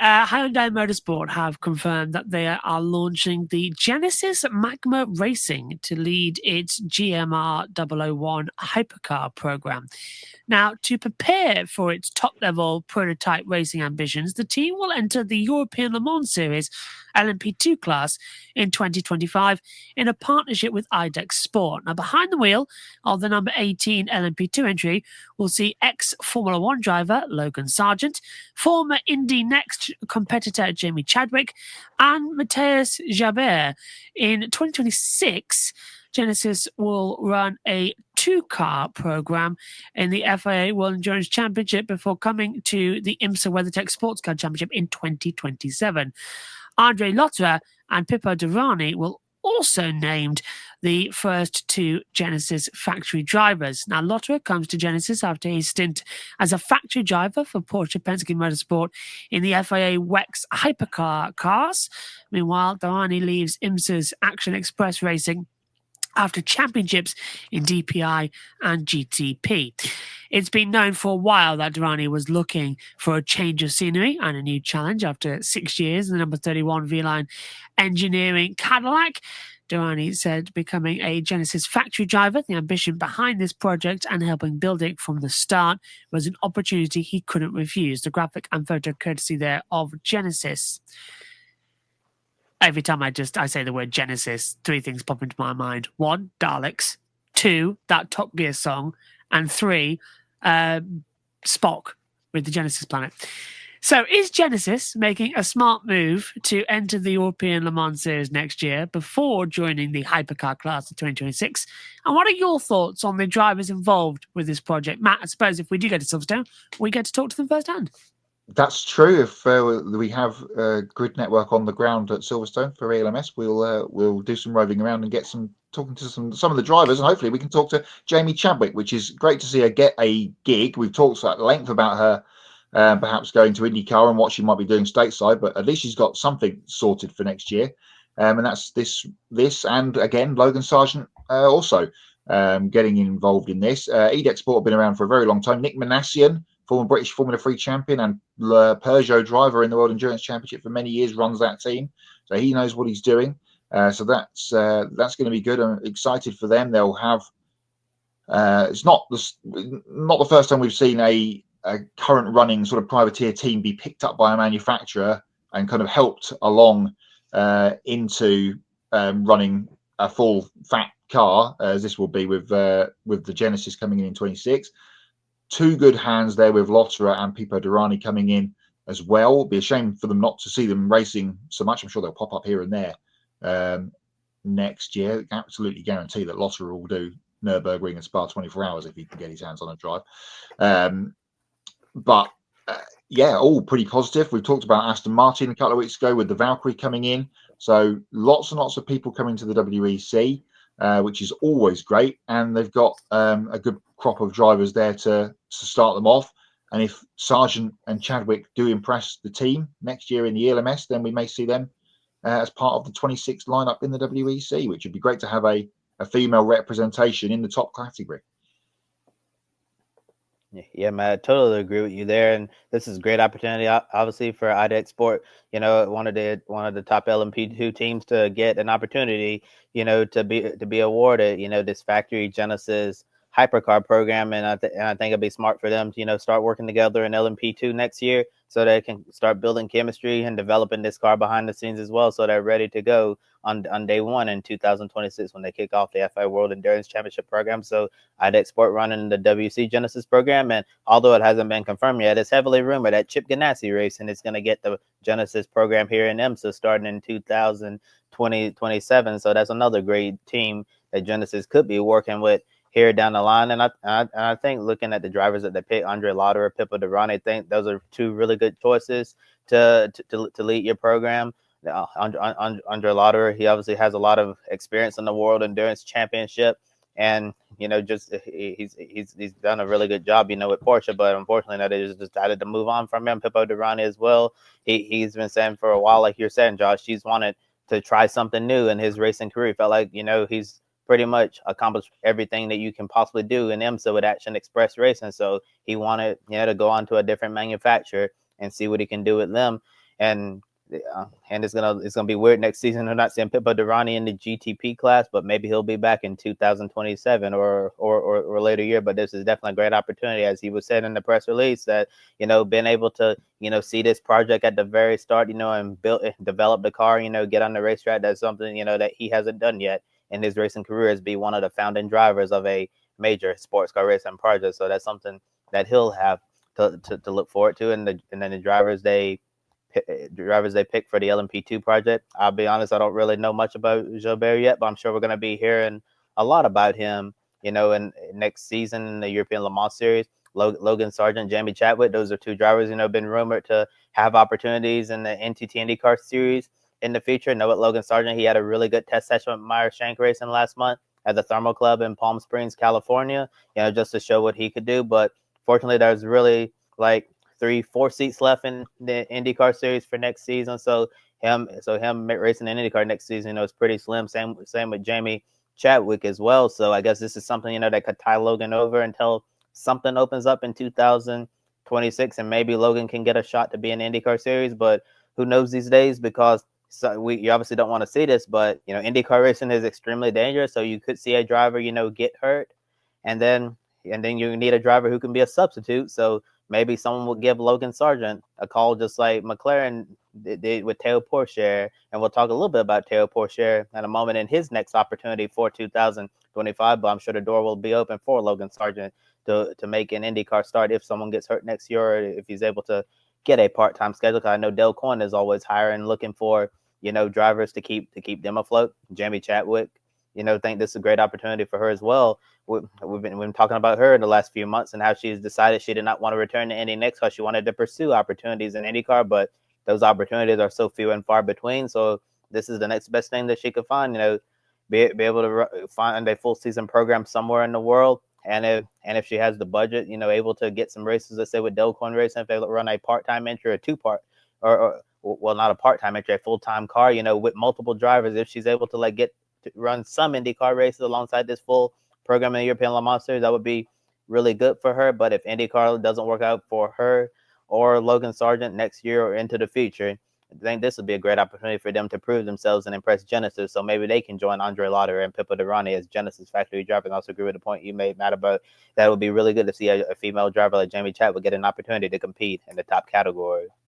Hyundai Motorsport have confirmed that they are launching the Genesis Magma Racing to lead its GMR 001 hypercar program. Now, to prepare for its top-level prototype racing ambitions, the team will enter the European Le Mans Series LMP2 class in 2025 in a partnership with IDEX Sport. Now, behind the wheel of the number 18 LMP2 entry, we'll see ex-Formula One driver Logan Sargent, former Indy Next competitor Jamie Chadwick, and Matthias Jabert. In 2026, Genesis will run a two-car program in the FIA World Endurance Championship before coming to the IMSA WeatherTech Sports Car Championship in 2027. Andre Lotterer and Pipo Derani will also named the first two Genesis factory drivers. Now, Lotterer comes to Genesis after his stint as a factory driver for Porsche Penske Motorsport in the FIA WEX hypercar cars. Meanwhile, Derani leaves IMSA's Action Express Racing after championships in DPI and GTP. It's been known for a while that Derani was looking for a change of scenery and a new challenge after 6 years in the number 31 V-Line engineering Cadillac. Derani said becoming a Genesis factory driver, the ambition behind this project and helping build it from the start, was an opportunity he couldn't refuse. The graphic and photo courtesy there of Genesis. Every time I say the word Genesis, three things pop into my mind. 1, Daleks. 2, that Top Gear song. And 3, Spock with the Genesis planet. So is Genesis making a smart move to enter the European Le Mans Series next year before joining the hypercar class of 2026? And what are your thoughts on the drivers involved with this project? Matt, I suppose if we do get to Silverstone, we get to talk to them firsthand. That's true. If we have a grid network on the ground at Silverstone for ELMS, we'll do some roving around and get talking to some of the drivers, and hopefully we can talk to Jamie Chadwick, which is great to see her get a gig. We've talked at length about her perhaps going to IndyCar and what she might be doing stateside, but at least she's got something sorted for next year, and that's this and again Logan Sargent also getting involved in this. EDEX Sport have been around for a very long time. Nick Manassian, former British Formula 3 champion and Peugeot driver in the World Endurance Championship for many years, runs that team, so he knows what he's doing. So that's going to be good. I'm excited for them. They'll have. It's not the first time we've seen a current running sort of privateer team be picked up by a manufacturer and kind of helped along into running a full fat car, as this will be with the Genesis coming in 26. Two good hands there with Lotterer and Pipo Derani coming in as well. It'd be a shame for them not to see them racing so much. I'm sure they'll pop up here and there next year. Absolutely guarantee that Lotterer will do Nürburgring and Spa 24 hours if he can get his hands on a drive. But all pretty positive. We've talked about Aston Martin a couple of weeks ago with the Valkyrie coming in. So lots and lots of people coming to the WEC, which is always great. And they've got a good crop of drivers there to start them off. And if Sargent and Chadwick do impress the team next year in the ELMS, then we may see them as part of the 26th lineup in the WEC, which would be great to have a female representation in the top category. Yeah, man, I totally agree with you there. And this is a great opportunity, obviously, for IDEX Sport, one of the top LMP2 teams to get an opportunity, to be awarded, this factory Genesis hypercar program. And I think it'd be smart for them to, start working together in LMP2 next year so they can start building chemistry and developing this car behind the scenes as well. So they're ready to go on day one in 2026 when they kick off the FIA World Endurance Championship program. So IDEX Sport running the WC Genesis program. And although it hasn't been confirmed yet, it's heavily rumored that Chip Ganassi Racing is going to get the Genesis program here in IMSA starting in 2027. So that's another great team that Genesis could be working with here down the line. And I think looking at the drivers that they pick, Andre Lotterer, Pipo Derani, I think those are two really good choices to lead your program. Andre Lotterer, he obviously has a lot of experience in the World Endurance Championship, and he's done a really good job, with Porsche. But unfortunately, they just decided to move on from him. Pipo Derani as well. He's been saying for a while, like you're saying, Josh, he's wanted to try something new in his racing career. He felt like he's pretty much accomplished everything that you can possibly do in IMSA with Action Express Racing. So he wanted, to go on to a different manufacturer and see what he can do with them. and it's gonna be weird next season. I'm not seeing Pipo Derani in the GTP class, but maybe he'll be back in 2027 or later year. But this is definitely a great opportunity, as he was said in the press release, that being able to see this project at the very start, and develop the car, get on the racetrack. That's something that he hasn't done yet in his racing career, is be one of the founding drivers of a major sports car racing project. So that's something that he'll have to look forward to, and then the drivers they pick for the LMP2 project. I'll be honest, I don't really know much about Gilbert yet, but I'm sure we're going to be hearing a lot about him, in next season in the European Le Mans Series. Logan Sargent, Jamie Chadwick, those are two drivers, been rumored to have opportunities in the NTT IndyCar Series in the future. Know what, Logan Sargent, he had a really good test session with Meyer Shank Racing last month at the Thermal Club in Palm Springs, California, just to show what he could do. But fortunately, there's really like 3-4 seats left in the IndyCar Series for next season. So him racing in IndyCar next season, is pretty slim. Same with Jamie Chadwick as well. So I guess this is something, that could tie Logan over until something opens up in 2026, and maybe Logan can get a shot to be in the IndyCar Series. But who knows these days, because you obviously don't want to see this, but IndyCar racing is extremely dangerous. So you could see a driver, get hurt, and then you need a driver who can be a substitute. So maybe someone will give Logan Sargent a call, just like McLaren did with Théo Pourchaire. And we'll talk a little bit about Théo Pourchaire in a moment in his next opportunity for 2025. But I'm sure the door will be open for Logan Sargent to make an IndyCar start if someone gets hurt next year, or if he's able to get a part-time schedule. Because I know Dale Coyne is always hiring, looking for drivers to keep them afloat. Jamie Chadwick, think this is a great opportunity for her as well. We've been talking about her in the last few months, and how she's decided she did not want to return to Indy next because she wanted to pursue opportunities in IndyCar, but those opportunities are so few and far between. So this is the next best thing that she could find, be able to find a full season program somewhere in the world. And if she has the budget, able to get some races, let's say with Dale Coyne Racing, if they run a part-time entry or two-part, or well, not a part-time entry, a full-time car, with multiple drivers, if she's able to get to run some IndyCar races alongside this full program in the European Le Mans Series, that would be really good for her. But if IndyCar doesn't work out for her or Logan Sargent next year or into the future, I think this would be a great opportunity for them to prove themselves and impress Genesis. So maybe they can join Andre Lotterer and Pipo Derani as Genesis factory driver. And I also agree with the point you made, Matt, about that it would be really good to see a female driver like Jamie Chadwick get an opportunity to compete in the top category.